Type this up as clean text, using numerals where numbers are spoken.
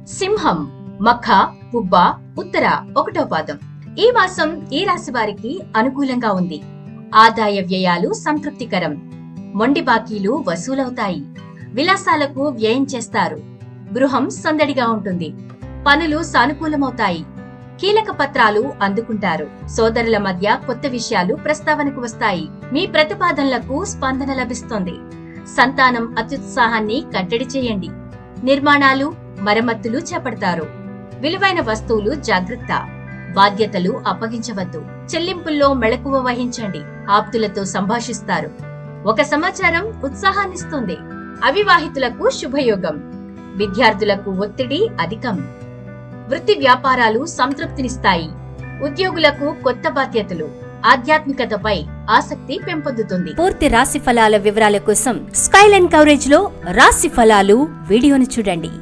సింహం, మఖ, పుబ్బ, ఉత్తర 1వ పాదం. ఈ మాసం ఈ రాశి వారికి అనుకూలంగా ఉంది. ఆదాయ వ్యయాలు సంతృప్తికరం. మొండి బాకీలు వసూలవుతాయి. విలాసాలకు వ్యయం చేస్తారు. గృహం సందడిగా ఉంటుంది. పనులు సానుకూలమవుతాయి. కీలక పత్రాలు అందుకుంటారు. సోదరుల మధ్య కొత్త విషయాలు ప్రస్తావనకు వస్తాయి. మీ ప్రతిపాదనలకు స్పందన లభిస్తుంది. సంతానం అత్యుత్సాహాన్ని కట్టడి చేయండి. నిర్మాణాలు, మరమ్మతులు చేపడతారు. విలువైన వస్తువులు జాగ్రత్త. బాధ్యతలు అప్పగించవద్దు. చెల్లింపుల్లో మెళకువ వహించండి. ఆప్తులతో సంభాషిస్తారు. ఒక సమాచారం ఉత్సాహాన్నిస్తుంది. అవివాహితులకు శుభయోగం. విద్యార్థులకు ఒత్తిడి అధికం. వృత్తి వ్యాపారాలు సంతృప్తినిస్తాయి. ఉద్యోగులకు కొత్త బాధ్యతలు. ఆధ్యాత్మికతపై ఆసక్తి పెంపొందుతుంది. పూర్తి రాశి ఫలాల వివరాల కోసం స్కైలైన్ కవరేజ్ లో రాశి ఫలాలు వీడియోను చూడండి.